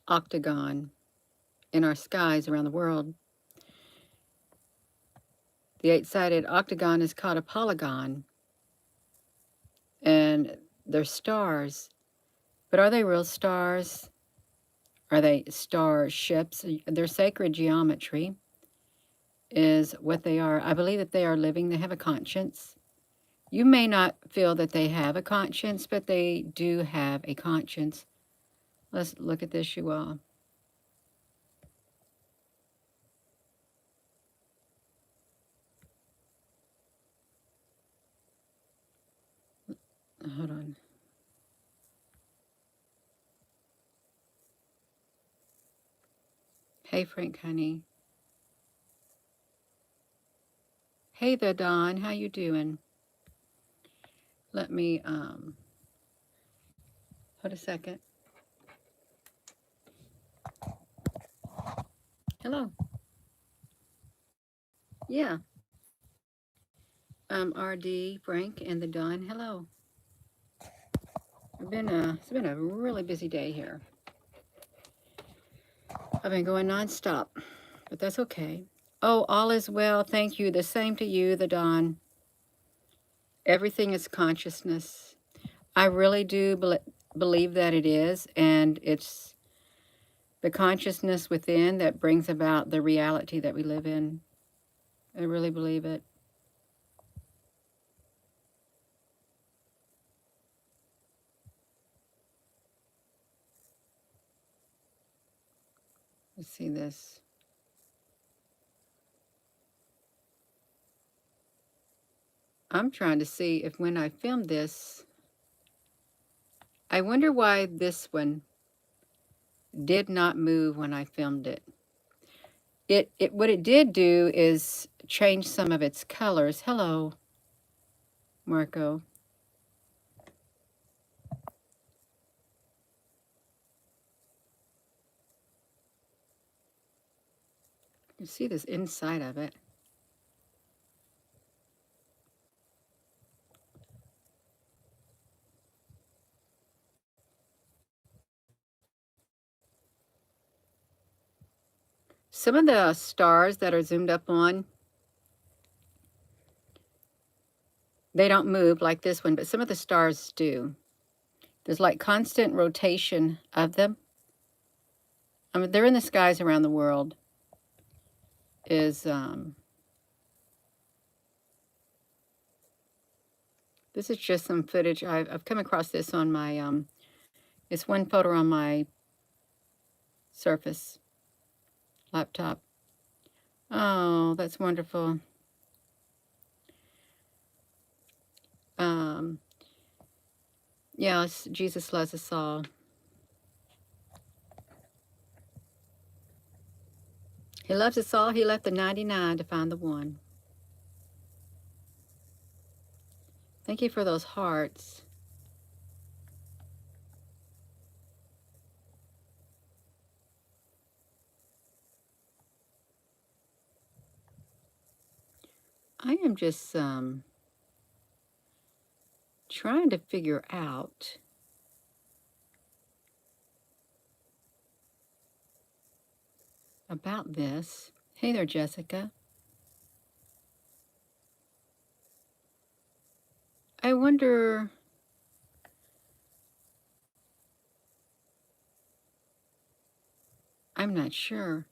octagon in our skies around the world. The eight-sided octagon is called a polygon, and they're stars. But are they real stars? Are they starships? Their sacred geometry is what they are. I believe that they are living. They have a conscience. You may not feel that they have a conscience, but they do have a conscience. Let's look at this, you all. Hold on. Hey, Frank, honey. Hey there, Don. How you doing? Let me, hold a second. Hello. Yeah. RD, Frank, and the Don. Hello. It's been a really busy day here. I've been going nonstop, but that's okay. Oh, all is well. Thank you. The same to you, the Don. Everything is consciousness. I really do believe that it is, and it's the consciousness within that brings about the reality that we live in. I really believe it. Let's see this. I'm trying to see if when I filmed this, I wonder why this one did not move when I filmed it. It what it did do is change some of its colors. Hello, Marco. You see this inside of it. Some of the stars that are zoomed up on, they don't move like this one, but some of the stars do. There's like constant rotation of them. I mean, they're in the skies around the world. This is just some footage. I've come across this on my, it's one photo on my Surface laptop. Oh, that's wonderful. Yes, Jesus loves us all. He loves us all. He left the 99 to find the one. Thank you for those hearts. I am just trying to figure out about this. Hey there, Jessica. I wonder, I'm not sure.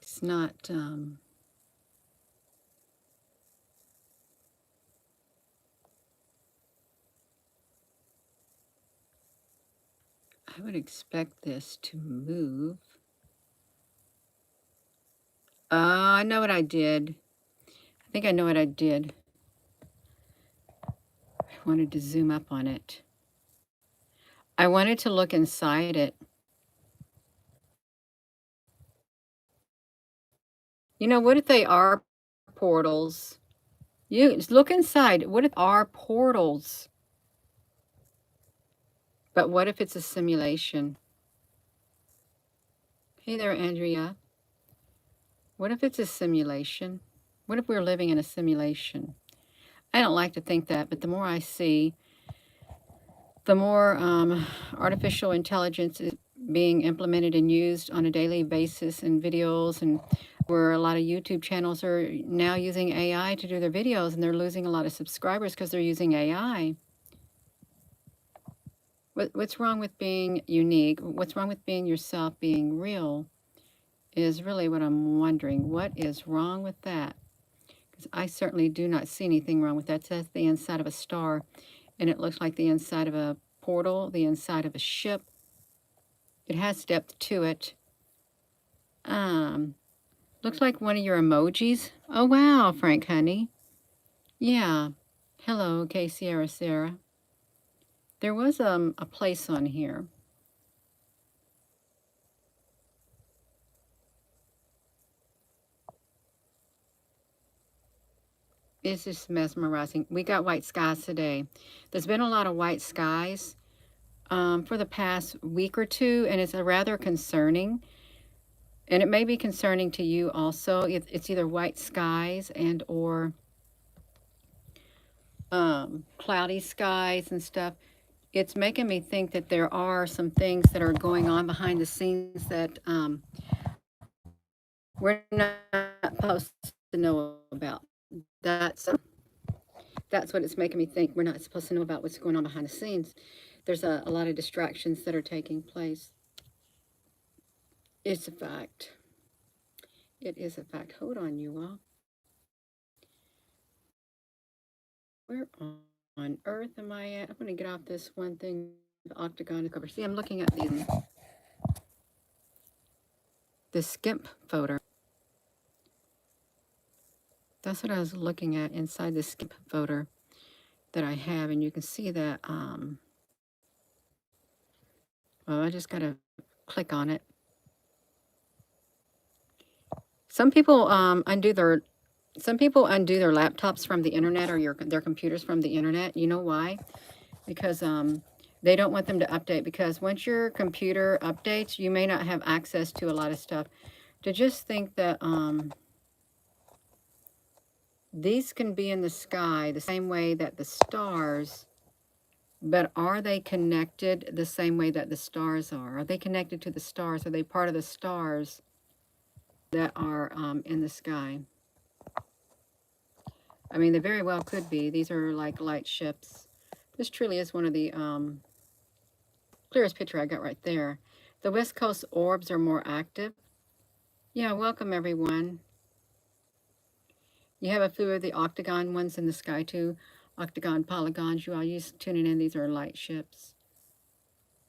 It's not, I would expect this to move. I know what I did. I think I know what I did. I wanted to zoom up on it. I wanted to look inside it. You know, what if they are portals? You just look inside. What if are portals? But what if it's a simulation? Hey there, Andrea. What if it's a simulation? What if we were living in a simulation? I don't like to think that, but the more I see, the more artificial intelligence is being implemented and used on a daily basis in videos, and where a lot of YouTube channels are now using AI to do their videos, and they're losing a lot of subscribers because they're using AI. What's wrong with being unique? What's wrong with being yourself, being real, is really what I'm wondering. What is wrong with that? Because I certainly do not see anything wrong with that. That's the inside of a star, and it looks like the inside of a portal, the inside of a ship. It has depth to it. Um, Looks like one of your emojis. Oh, wow, Frank, honey. Yeah. Hello, K Sierra Sarah. There was a place on here. It's just mesmerizing. We got white skies today. There's been a lot of white skies for the past week or two, and it's a rather concerning. And it may be concerning to you also. It's either white skies and or cloudy skies and stuff. It's making me think that there are some things that are going on behind the scenes that we're not supposed to know about. That's that's what it's making me think. We're not supposed to know about what's going on behind the scenes. There's a lot of distractions that are taking place. It's a fact. It is a fact. Hold on, you all. Where on earth am I at? I'm going to get off this one thing, the Octagon cover. See, I'm looking at the skimp photo. That's what I was looking at inside the skimp photo that I have, and you can see that. Well, I just got to click on it. Some people undo their laptops from the internet or their computers from the internet. You know why? Because they don't want them to update, because once your computer updates, you may not have access to a lot of stuff. To just think that these can be in the sky the same way that the stars, but are they connected the same way that the stars are? Are they connected to the stars? Are they part of the stars that are in the sky? I mean, they very well could be. These are like light ships. This truly is one of the clearest picture I got right there. The West Coast orbs are more active. Yeah, welcome everyone. You have a few of the Octagon ones in the sky too. Octagon polygons. You all used tuning in. These are light ships.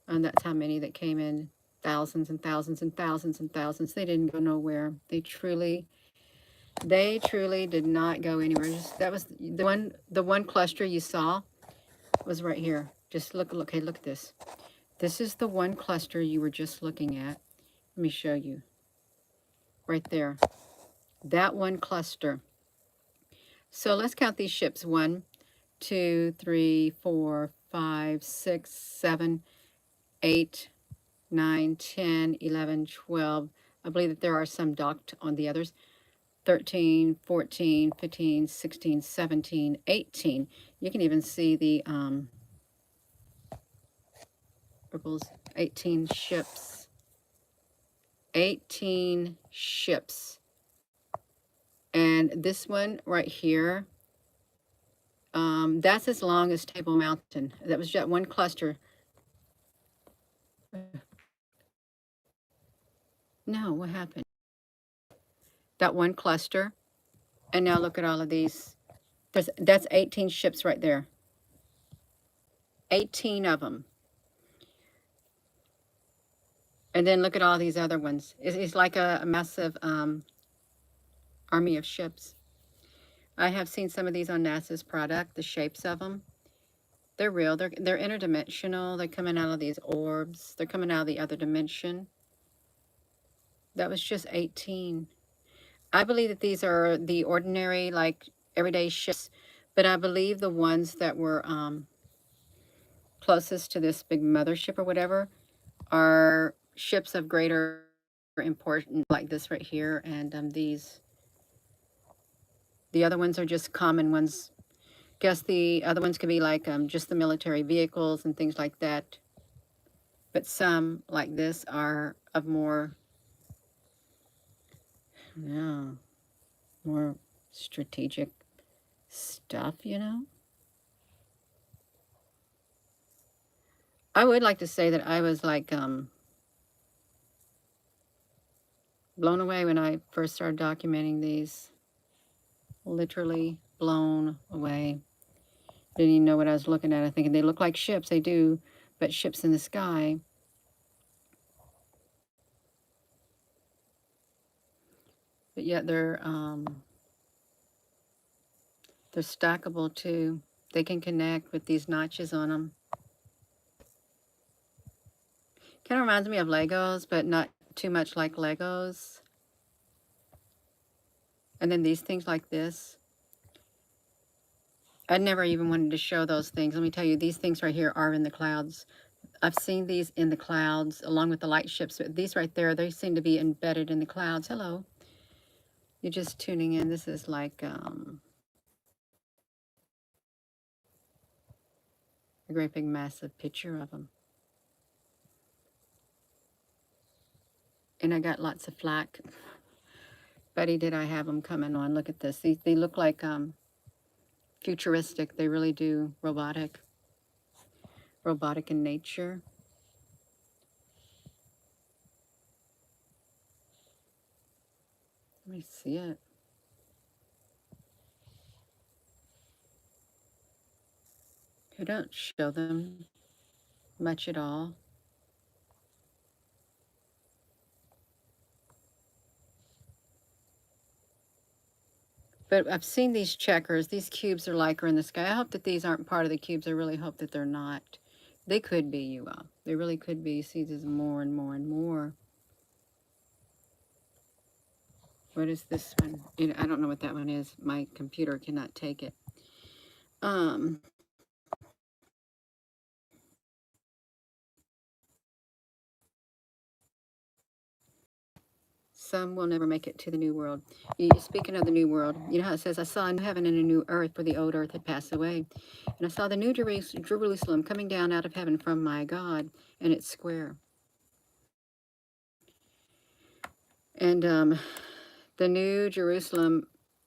And that's how many that came in. Thousands and thousands and thousands and thousands. They didn't go nowhere. They truly did not go anywhere. That was the one cluster you saw was right here. Just look, okay, look at this. This is the one cluster you were just looking at. Let me show you. Right there. That one cluster. So let's count these ships. 1, 2, 3, 4, 5, 6, 7, 8, 9, 10, 11, 12. I believe that there are some docked on the others. 13, 14, 15, 16, 17, 18. You can even see the ripples. 18 ships. 18 ships. And this one right here, that's as long as Table Mountain. That was just one cluster. No, what happened? That one cluster. And now look at all of these. That's 18 ships right there. 18 of them. And then look at all these other ones. It's like a massive army of ships. I have seen some of these on NASA's product, the shapes of them. They're real. They're interdimensional. They're coming out of these orbs. They're coming out of the other dimension. That was just 18. I believe that these are the ordinary, like, everyday ships, but I believe the ones that were closest to this big mothership or whatever are ships of greater importance, like this right here, and these. The other ones are just common ones. Guess the other ones could be like just the military vehicles and things like that. But some, like this, are of more, yeah, more strategic stuff, you know? I would like to say that I was like blown away when I first started documenting these. Literally blown away. Didn't even know what I was looking at. I thinking they look like ships. They do, but ships in the sky. But yet they're stackable too. They can connect with these notches on them. Kind of reminds me of Legos, but not too much like Legos. And then these things like this. I never even wanted to show those things. Let me tell you, these things right here are in the clouds. I've seen these in the clouds along with the light ships. But these right there, they seem to be embedded in the clouds. Hello. You're just tuning in. This is like a great big massive picture of them. And I got lots of flack. Buddy, did I have them coming on? Look at this. They look like futuristic. They really do. Robotic in nature. Let me see it. Who don't show them much at all. But I've seen these checkers. These cubes are like are in the sky. I hope that these aren't part of the cubes. I really hope that they're not. They could be, you all. They really could be. You see, there's more and more and more. What is this one? I don't know what that one is. My computer cannot take it. Um, Some will never make it to the new world. Speaking of the new world, you know how it says, I saw a new heaven and a new earth, for the old earth had passed away. And I saw the new Jerusalem coming down out of heaven from my God, and it's square. And the new Jerusalem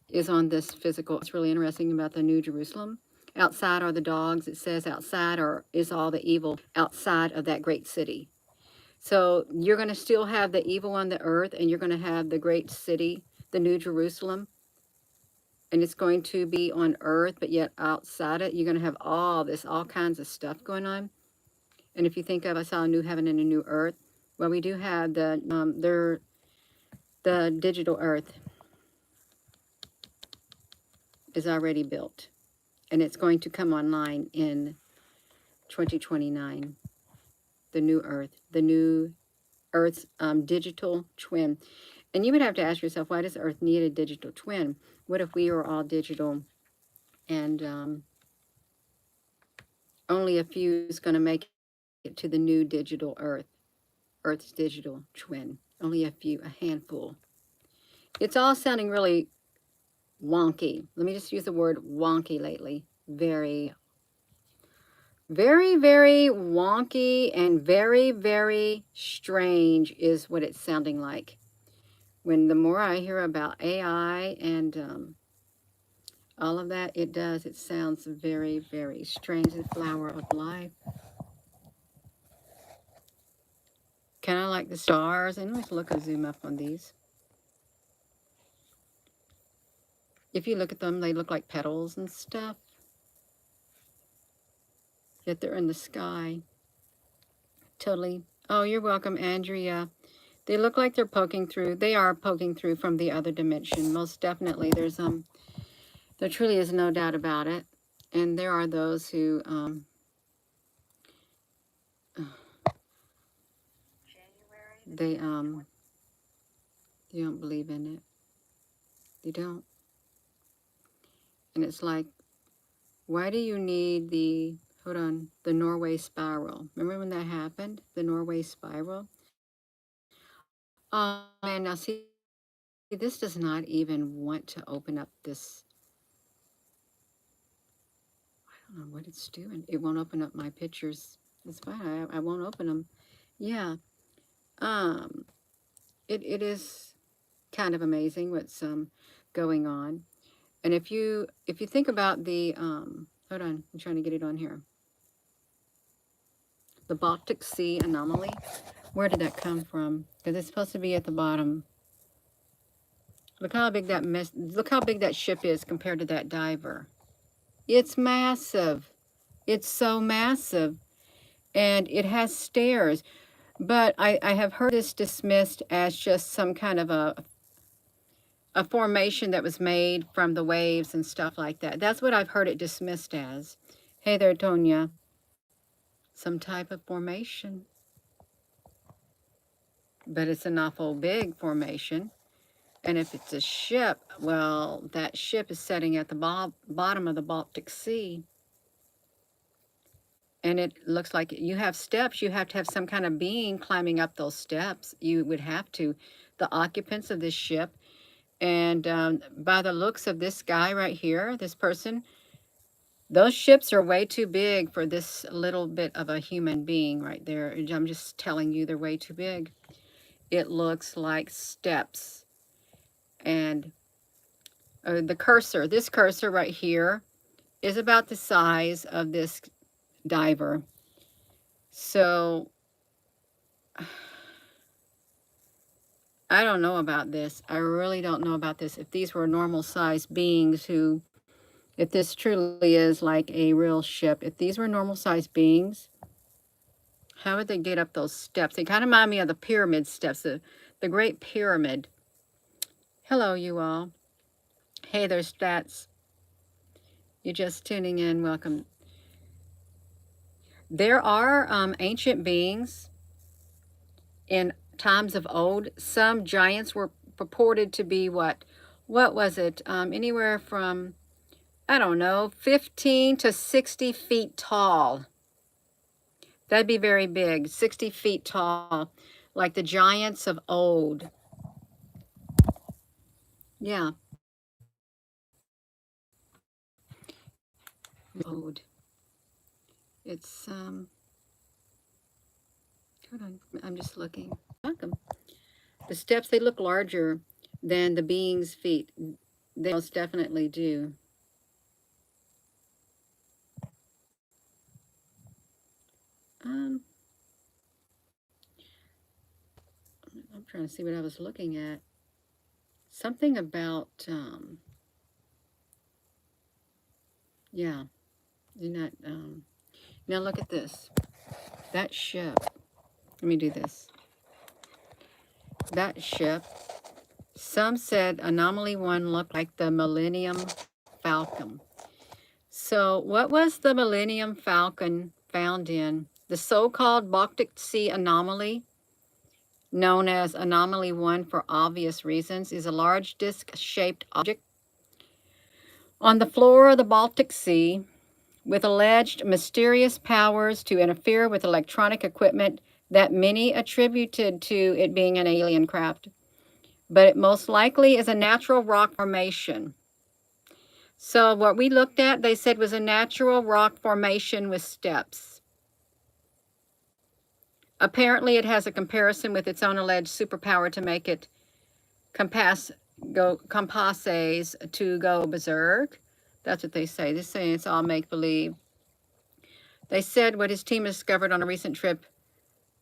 is on this physical. It's really interesting about the new Jerusalem. Outside are the dogs. It says outside is all the evil outside of that great city. So you're going to still have the evil on the earth, and you're going to have the great city, the new Jerusalem, and it's going to be on earth, but yet outside it, you're going to have all kinds of stuff going on. And if you think of, I saw a new heaven and a new earth, well, we do have the digital earth is already built, and it's going to come online in 2029. The new Earth's digital twin. And you would have to ask yourself, why does Earth need a digital twin? What if we were all digital and only a few is going to make it to the new digital Earth, Earth's digital twin? Only a few, a handful. It's all sounding really wonky. Let me just use the word wonky lately. Very, very, very wonky and very, very strange is what it's sounding like. When the more I hear about AI and all of that, it sounds very, very strange. The flower of life. Kind of like the stars. And let's look and zoom up on these. If you look at them, they look like petals and stuff. Yet they're in the sky. Totally. Oh, you're welcome, Andrea. They look like they're poking through. They are poking through from the other dimension. Most definitely. There truly is no doubt about it. And there are those who they don't believe in it. They don't. And it's like, why do you need the Norway spiral? Remember when that happened? The Norway spiral? Oh man, now see, this does not even want to open up this don't know what it's doing. It won't open up my pictures. It's fine. I won't open them. Yeah. Um, it is kind of amazing what's going on. And if you think about the hold on, I'm trying to get it on here. The Baltic Sea anomaly. Where did that come from? Because it's supposed to be at the bottom. Look how big that look how big that ship is compared to that diver. It's massive. It's so massive. And it has stairs. But I have heard this dismissed as just some kind of a formation that was made from the waves and stuff like that. That's what I've heard it dismissed as. Hey there, Tonya. Some type of formation. But it's an awful big formation. And if it's a ship, well, that ship is setting at the bottom of the Baltic Sea. And it looks like you have steps. You have to have some kind of being climbing up those steps. You would have to. The occupants of this ship. And by the looks of this guy right here, this person, those ships are way too big for this little bit of a human being right there. I'm just telling you, they're way too big. It looks like steps. And the cursor, this cursor right here, is about the size of this diver. So I don't know about this. I really don't know about this. If these were normal sized beings who, if this truly is like a real ship, if these were normal sized beings, how would they get up those steps? They kind of remind me of the pyramid steps, the Great Pyramid. Hello, you all. Hey, there's Stats. You're just tuning in. Welcome. There are ancient beings in times of old. Some giants were purported to be what was it? Anywhere from, I don't know, 15 to 60 feet tall. That'd be very big, 60 feet tall, like the giants of old. Yeah. Old. It's, hold on, I'm just looking. Welcome. The steps, they look larger than the being's feet. They most definitely do. I'm trying to see what I was looking at. Something about, yeah, you're not, now look at this. That ship, let me do this. That ship, some said Anomaly 1 looked like the Millennium Falcon. So what was the Millennium Falcon found in? The so-called Baltic Sea anomaly, known as Anomaly 1 for obvious reasons, is a large disc-shaped object on the floor of the Baltic Sea with alleged mysterious powers to interfere with electronic equipment that many attributed to it being an alien craft. But it most likely is a natural rock formation. So what we looked at, they said, was a natural rock formation with steps. Apparently it has a comparison with its own alleged superpower to make it compasses to go berserk. That's what they say. They're saying it's all make-believe. They said what his team discovered on a recent trip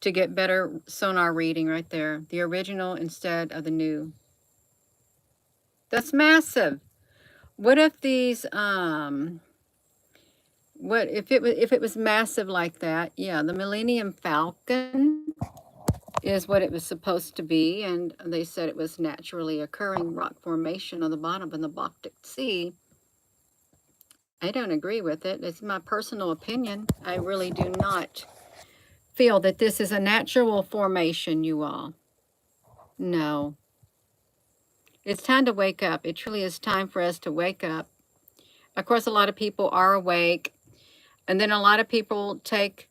to get better sonar reading right there. The original instead of the new. That's massive. What if these, what if it was massive like that? Yeah, the Millennium Falcon is what it was supposed to be, and they said it was naturally occurring rock formation on the bottom of the Baltic Sea. I don't agree with it. It's my personal opinion. I really do not feel that this is a natural formation, you all. No. It's time to wake up. It truly is time for us to wake up. Of course, a lot of people are awake, and then a lot of people take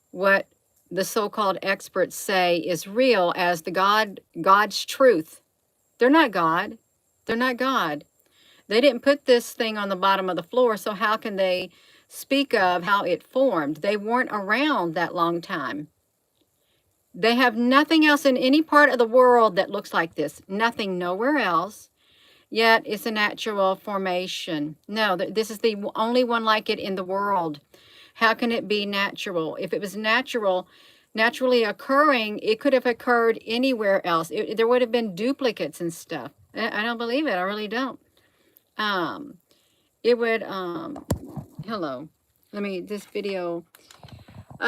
what the so-called experts say is real as God's truth. They're not God. They're not God. They didn't put this thing on the bottom of the floor, so how can they speak of how it formed? They weren't around that long time. They have nothing else in any part of the world that looks like this. Nothing nowhere else. Yet it's a natural formation. No, this is the only one like it in the world. How can it be natural? If it was natural, naturally occurring, it could have occurred anywhere else. There would have been duplicates and stuff. I don't believe it. I really don't. It would, hello. This video,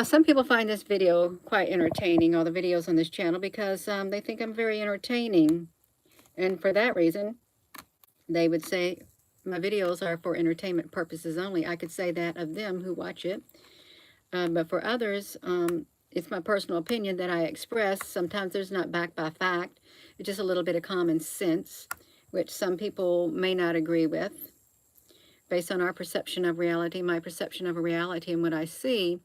some people find this video quite entertaining, all the videos on this channel, because they think I'm very entertaining. And for that reason, they would say my videos are for entertainment purposes only. I could say that of them who watch it. But for others, it's my personal opinion that I express. Sometimes there's not backed by fact. It's just a little bit of common sense, which some people may not agree with. Based on our perception of reality, my perception of a reality and what I see,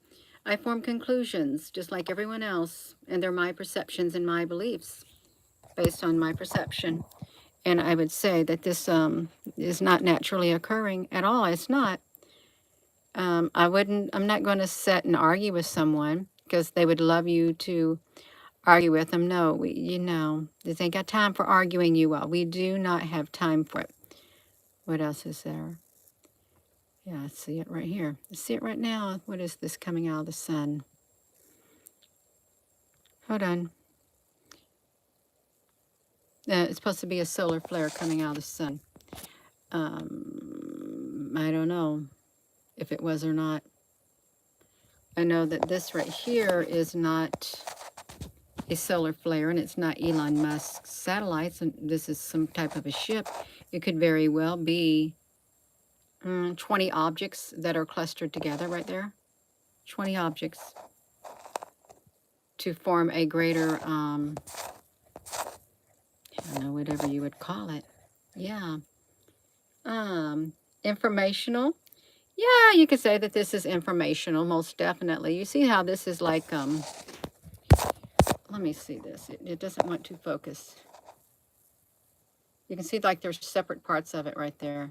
I form conclusions just like everyone else. And they're my perceptions and my beliefs based on my perception. And I would say that this is not naturally occurring at all. It's not. I'm not going to sit and argue with someone because they would love you to argue with them. No, they ain't got time for arguing you all. We do not have time for it. What else is there? Yeah, I see it right here. I see it right now. What is this coming out of the sun? Hold on. It's supposed to be a solar flare coming out of the sun. I don't know if it was or not. I know that this right here is not a solar flare, and it's not Elon Musk's satellites, and this is some type of a ship. It could very well be 20 objects that are clustered together right there. 20 objects to form a greater, I don't know, whatever you would call it. Yeah. Informational. Yeah, you could say that this is informational, most definitely. You see how this is like, let me see this. It doesn't want to focus. You can see like there's separate parts of it right there.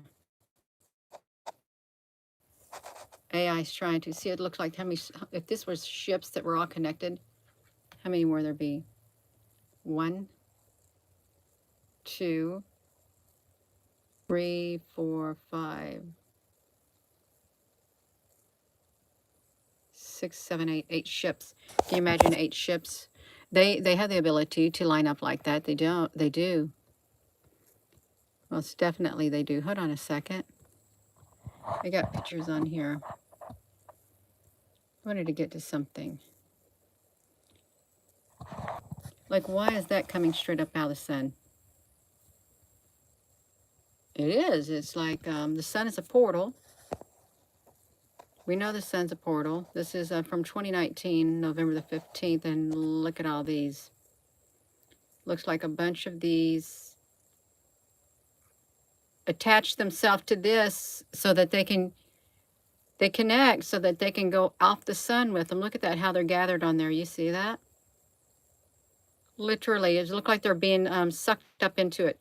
AI is trying to see, it looks like how many, if this was ships that were all connected, how many more there be? 1, 2, 3, 4, 5, 6, 7, 8, 8 ships. Can you imagine 8 ships? They have the ability to line up like that. They do. Most definitely they do. Hold on a second. I got pictures on here. I wanted to get to something. Like, why is that coming straight up out of the sun? It is. It's like the sun is a portal. We know the sun's a portal. This is from 2019, November the 15th, and look at all these. Looks like a bunch of these attach themselves to this so that they connect so that they can go off the sun with them. Look at that, how they're gathered on there. You see that? Literally, it looks like they're being sucked up into it.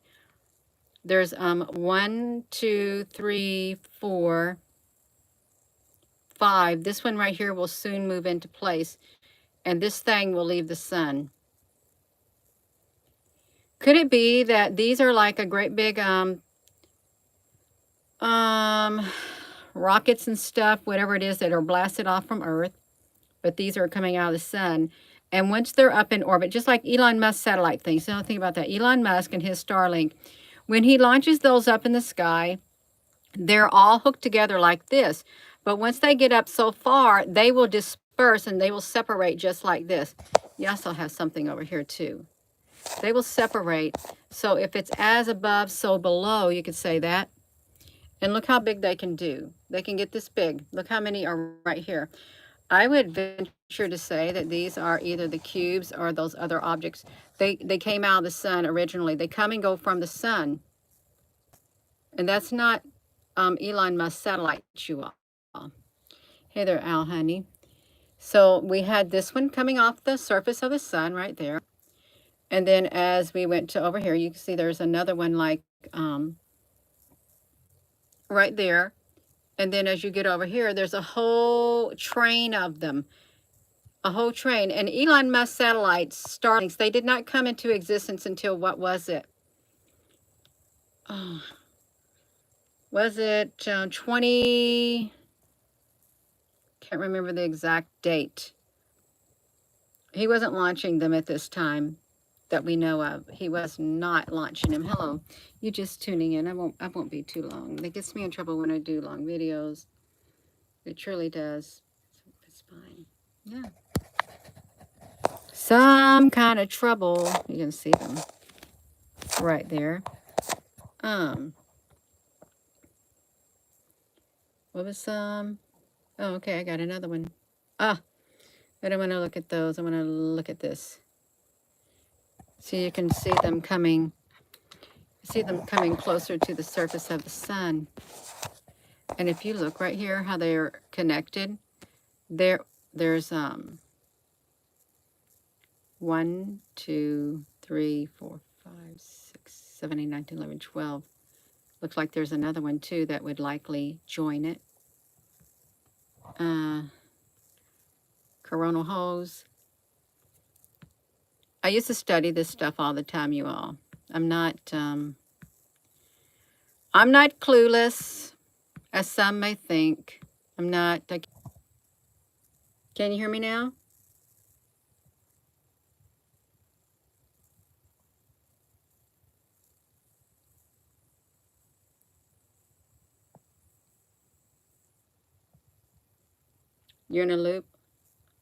There's 1, 2, 3, 4, 5. This one right here will soon move into place, and this thing will leave the sun. Could it be that these are like a great big rockets and stuff, whatever it is, that are blasted off from Earth, but these are coming out of the sun. And once they're up in orbit, just like Elon Musk satellite things, so don't think about that. Elon Musk and his Starlink, when he launches those up in the sky, they're all hooked together like this. But once they get up so far, they will disperse and they will separate just like this. You also have something over here too. They will separate. So if it's as above, so below, you could say that. And look how big they can do. They can get this big. Look how many are right here. I would venture to say that these are either the cubes or those other objects. They came out of the sun originally. They come and go from the sun. And that's not Elon Musk satellite, you all. Hey there, Al, honey. So we had this one coming off the surface of the sun right there. And then as we went to over here, you can see there's another one like right there. And then as you get over here, there's a whole train of them. A whole train. And Elon Musk satellites, Starlinks, they did not come into existence until, what was it? Oh, was it 20... Can't remember the exact date. He wasn't launching them at this time that we know of. He was not launching them. Hello, you just tuning in. I won't be too long. It gets me in trouble when I do long videos. It truly does. It's fine. Yeah. Some kind of trouble. You can see them right there. What was some? Oh, okay. I got another one. I don't want to look at those. I want to look at this. So you can see them coming. See them coming closer to the surface of the sun. And if you look right here, how they're connected, there's 1, 2, 3, 4, 5, 6, 7, 8, 9, 10, 11, 12. Looks like there's another one too that would likely join it. Coronal hose. I used to study this stuff all the time, you all. I'm not clueless, as some may think. I'm not. Can you hear me now? You're in a loop?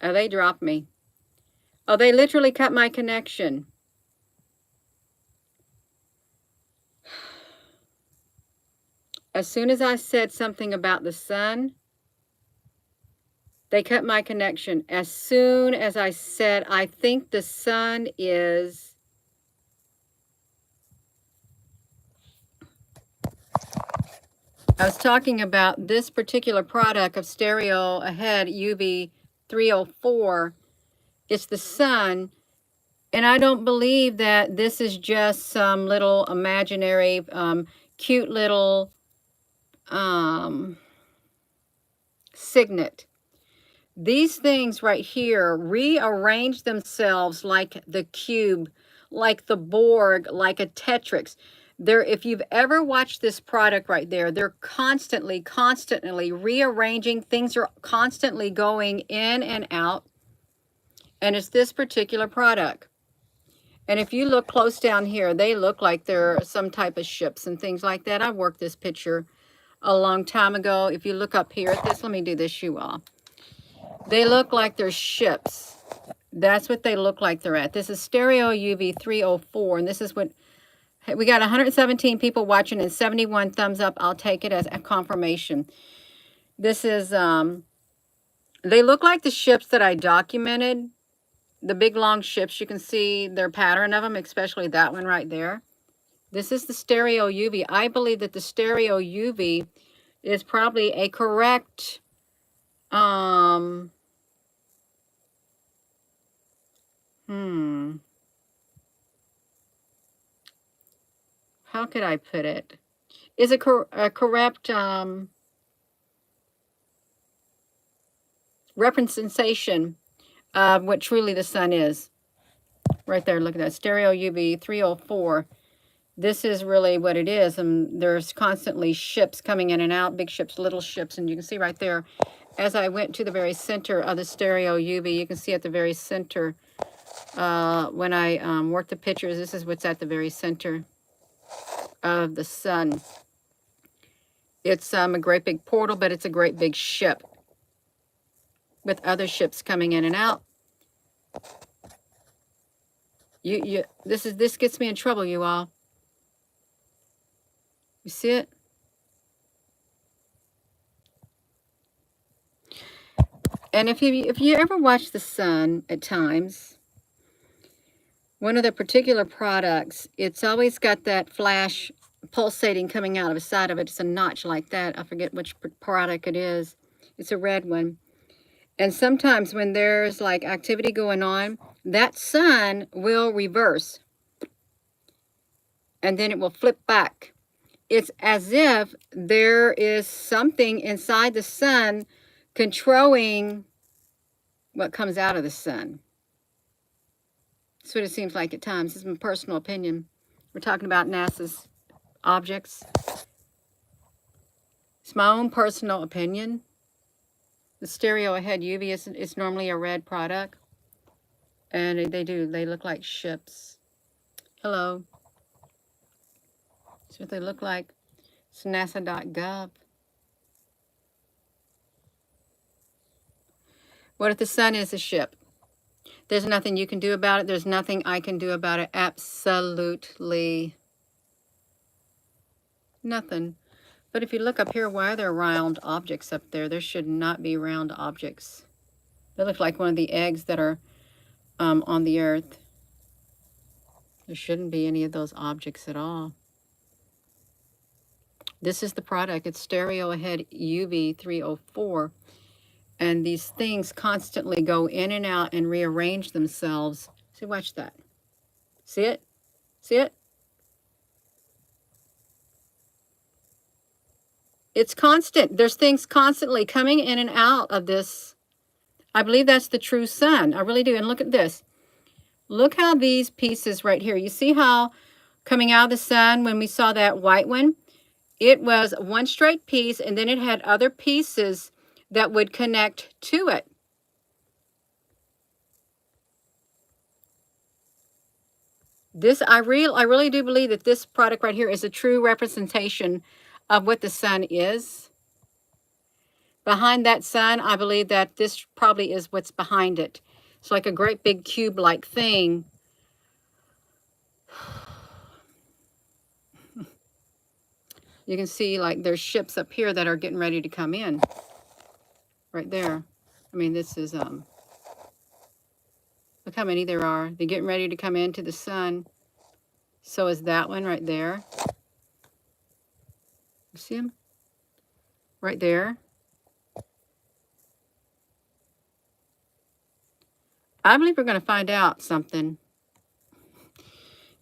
Oh, they dropped me. Oh, they literally cut my connection. As soon as I said something about the sun, they cut my connection. As soon as I said, I think the sun is... I was talking about this particular product of Stereo Ahead UV 304. It's the sun. And I don't believe that this is just some little imaginary, cute little signet. These things right here rearrange themselves like the cube, like the Borg, like a Tetrix. If you've ever watched this product right there, they're constantly rearranging. Things are constantly going in and out. And it's this particular product. And if you look close down here, they look like they're some type of ships and things like that. I worked this picture a long time ago. If you look up here at this, let me do this, you all. They look like they're ships. That's what they look like they're at. This is Stereo UV 304, and this is what... We got 117 people watching and 71 thumbs up. I'll take it as a confirmation. This is... they look like the ships that I documented. The big long ships, you can see their pattern of them, especially that one right there. This is the Stereo UV. I believe that the Stereo UV is probably a correct how could I put it? Is a correct representation of what truly the sun is. Right there, look at that. Stereo UV 304. This is really what it is. And there's constantly ships coming in and out, big ships, little ships. And you can see right there, as I went to the very center of the Stereo UV, you can see at the very center, when I worked the pictures, this is what's at the very center of the sun. It's a great big portal, but it's a great big ship with other ships coming in and out. This gets me in trouble, you all. You see it? And if you ever watch the sun at times, one of the particular products, it's always got that flash pulsating coming out of the side of it. It's a notch like that. I forget which product it is. It's a red one. And sometimes when there's like activity going on, that sun will reverse. And then it will flip back. it's as if there is something inside the sun controlling what comes out of the sun. That's what it seems like at times. This is my personal opinion. We're talking about NASA's objects. It's my own personal opinion. The stereo ahead UV is normally a red product. And they look like ships. Hello. That's what they look like. It's nasa.gov. What if the sun is a ship? There's nothing you can do about it. There's nothing I can do about it. Absolutely nothing. But if you look up here, why are there round objects up there? There should not be round objects. They look like one of the eggs that are on the earth. There shouldn't be any of those objects at all. This is the product. It's stereo ahead UV 304. And these things constantly go in and out and rearrange themselves. See, watch that. See it? See it? It's constant. There's things constantly coming in and out of this. I believe that's the true sun. I really do. And look at this. Look how these pieces right here. You see how coming out of the sun, when we saw that white one, it was one straight piece, and then it had other pieces that would connect to it. This, I really do believe that this product right here is a true representation of what the sun is. Behind that sun, I believe that this probably is what's behind it. It's like a great big cube-like thing. You can see like there's ships up here that are getting ready to come in. Right there. I mean, this is, look how many there are. They're getting ready to come into the sun. So is that one right there. You see them? Right there. I believe we're going to find out something.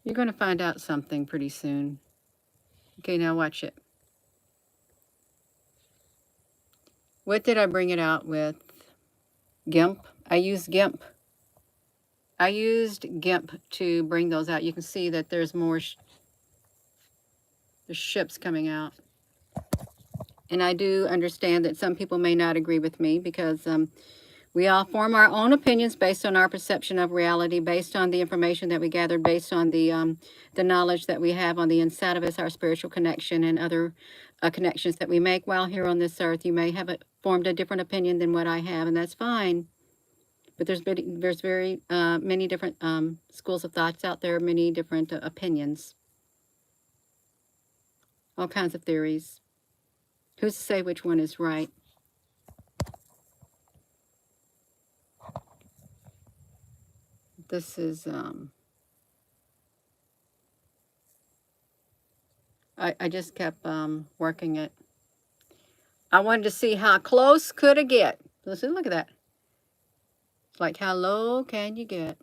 You're going to find out something pretty soon. Okay, now watch it. What did I bring it out with? GIMP. I used GIMP. I used GIMP to bring those out. You can see that there's more the ships coming out. And I do understand that some people may not agree with me because we all form our own opinions based on our perception of reality, based on the information that we gathered, based on the knowledge that we have on the inside of us, our spiritual connection and other connections that we make while here on this earth. You may have formed a different opinion than what I have, and that's fine. But there's very many different schools of thoughts out there, many different opinions, all kinds of theories. Who's to say which one is right? This is, I just kept working it. I wanted to see how close could it get. Listen, look at that. It's like, how low can you get?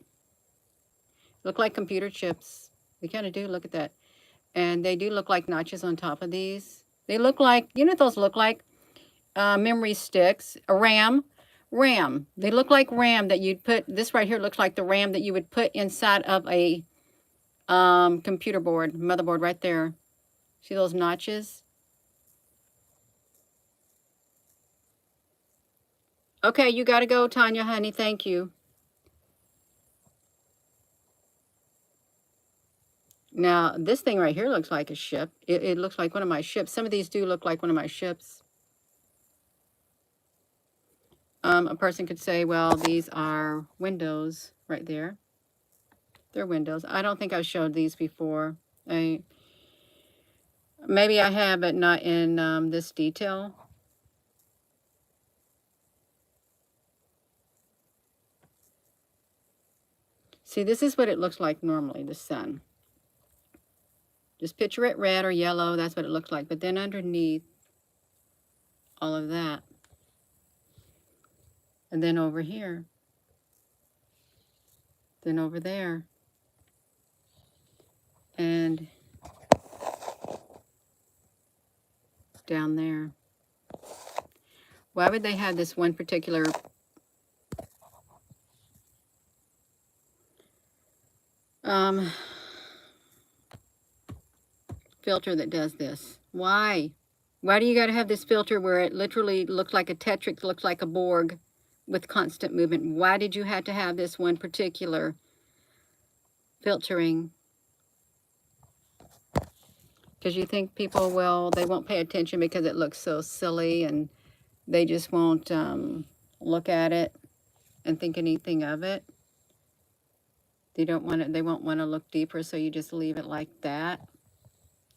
Look like computer chips. They kind of do, look at that. And they do look like notches on top of these. They look like, you know what those look like? Memory sticks, a RAM. They look like RAM that you'd put, this right here looks like the RAM that you would put inside of a computer board, motherboard right there. See those notches? Okay, you got to go, Tanya, honey. Thank you. Now, this thing right here looks like a ship. It looks like one of my ships. Some of these do look like one of my ships. A person could say, well, these are windows right there. They're windows. I don't think I showed these before. Maybe I have, but not in this detail. See, this is what it looks like normally, the sun. Just picture it red or yellow. That's what it looks like. But then underneath all of that, and then over here, then over there, and down there. Why would they have this one particular filter that does this? Why? Why do you got to have this filter where it literally looks like a Tetrix, looks like a Borg with constant movement? Why did you have to have this one particular filtering? Because you think people will, they won't pay attention because it looks so silly, and they just won't look at it and think anything of it. They don't want it, they won't want to look deeper, so you just leave it like that.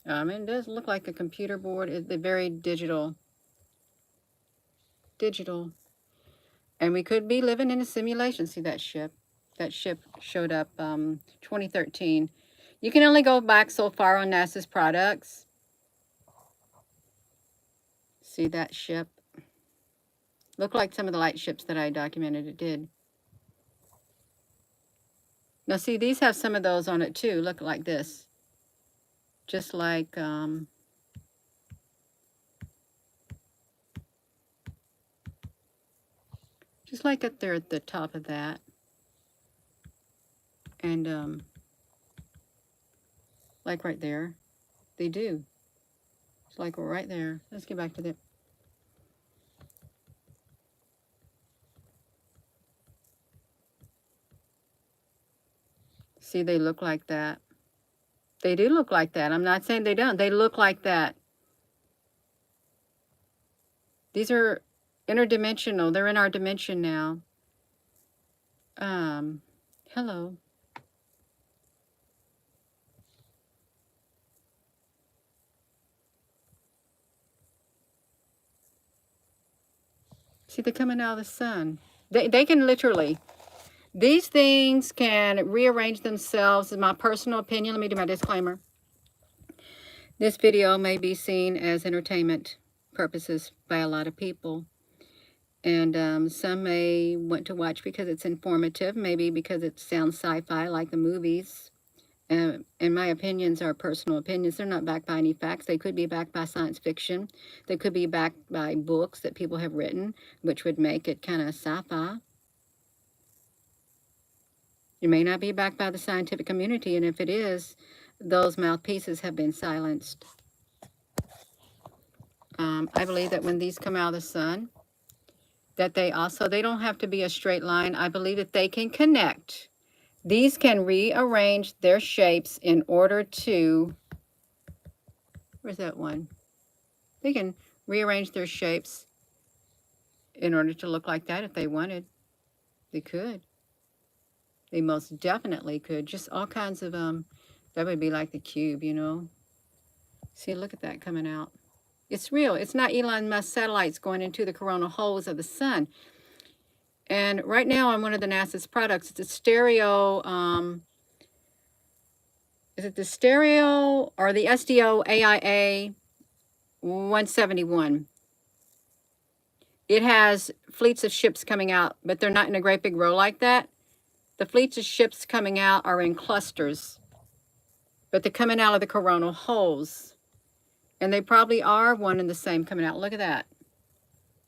It does look like a computer board. It's very digital. Digital. And we could be living in a simulation. See that ship? That ship showed up 2013. You can only go back so far on NASA's products. See that ship? Looked like some of the light ships that I documented. It did. Now see, these have some of those on it too. Look like this. Just like up there at the top of that. And like right there. They do. It's like right there. Let's get back to that. See, they look like that. They do look like that. I'm not saying they don't. They look like that. These are interdimensional. They're in our dimension now. Hello. See, they're coming out of the sun. They can literally, these things can rearrange themselves. In my personal opinion, let me do my disclaimer. This video may be seen as entertainment purposes by a lot of people. And some may want to watch because it's informative, maybe because it sounds sci-fi like the movies. And my opinions are personal opinions. They're not backed by any facts. They could be backed by science fiction. They could be backed by books that people have written, which would make it kind of sci-fi. It may not be backed by the scientific community, and if it is, those mouthpieces have been silenced. I believe that when these come out of the sun, that they don't have to be a straight line. I believe that they can connect. These can rearrange their shapes in order to, where's that one? They can rearrange their shapes in order to look like that if they wanted. They could. They most definitely could. Just all kinds of, that would be like the cube, you know. See, look at that coming out. It's real. It's not Elon Musk satellites going into the coronal holes of the sun. And right now on one of the NASA's products, it's a stereo, is it the stereo or the SDO AIA 171? It has fleets of ships coming out, but they're not in a great big row like that. The fleets of ships coming out are in clusters, but they're coming out of the coronal holes. And they probably are one and the same coming out. Look at that.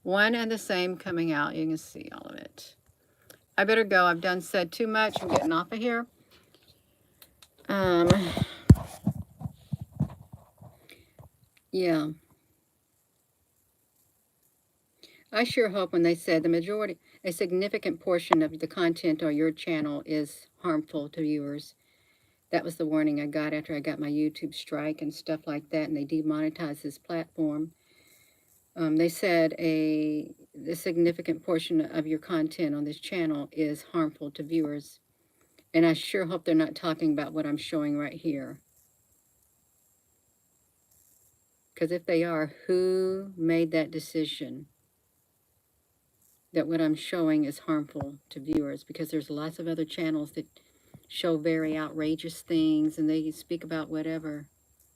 One and the same coming out. You can see all of it. I better go. I've said too much. I'm getting off of here. Yeah. I sure hope when they said a significant portion of the content on your channel is harmful to viewers. That was the warning I got after I got my YouTube strike and stuff like that, and they demonetized this platform. They said the significant portion of your content on this channel is harmful to viewers. And I sure hope they're not talking about what I'm showing right here. Because if they are, who made that decision that what I'm showing is harmful to viewers? Because there's lots of other channels that show very outrageous things and they speak about whatever.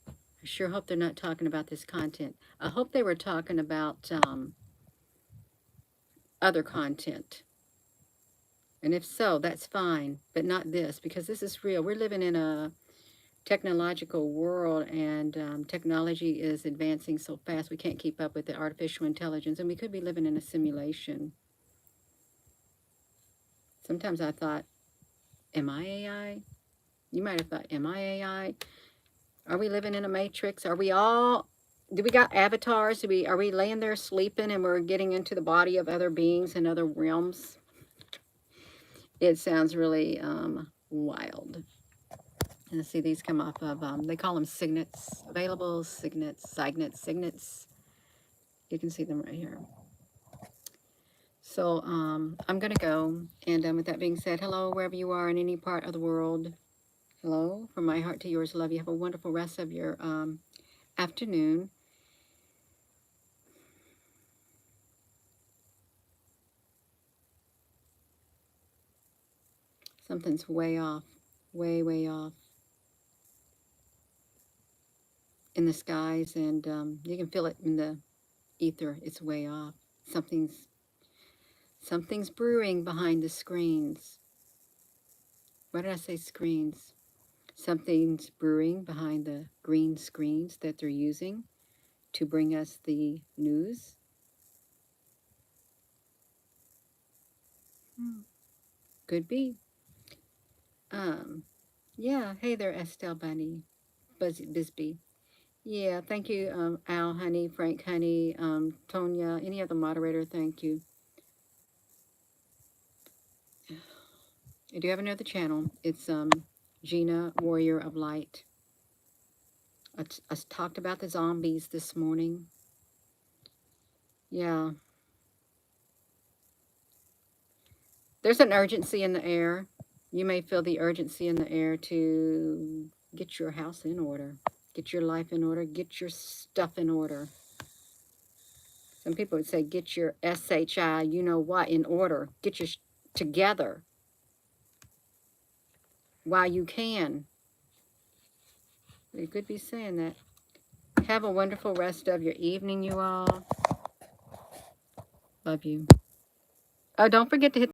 I sure hope they're not talking about this content. I hope they were talking about other content. And if so, that's fine, but not this, because this is real. We're living in a technological world, and technology is advancing so fast we can't keep up with the artificial intelligence, and we could be living in a simulation. Sometimes I thought, am I AI? You might have thought, am I AI? Are we living in a matrix? Are we all, do we got avatars? Are we laying there sleeping and we're getting into the body of other beings in other realms? It sounds really wild. And see, these come off of, they call them signets, available signets. You can see them right here. So I'm going to go. And with that being said, hello, wherever you are in any part of the world. Hello, from my heart to yours, love. You have a wonderful rest of your afternoon. Something's way off, way off in the skies, and you can feel it in the ether. It's way off. Something's brewing behind the screens. Why did I say screens? Something's brewing behind the green screens that they're using to bring us the news. Could be. Yeah. Hey there, Estelle Bunny, Bisbee. Yeah. Thank you, Al, honey, Frank, honey, Tonya, any other moderator. Thank you. I do have another channel. It's Gina, Warrior of Light. I talked about the zombies this morning. Yeah. There's an urgency in the air. You may feel the urgency in the air to get your house in order, get your life in order, get your stuff in order. Some people would say, get your SHI, you know what, in order. Get your together while you can. You could be saying that. Have a wonderful rest of your evening, you all. Love you. Oh, don't forget to hit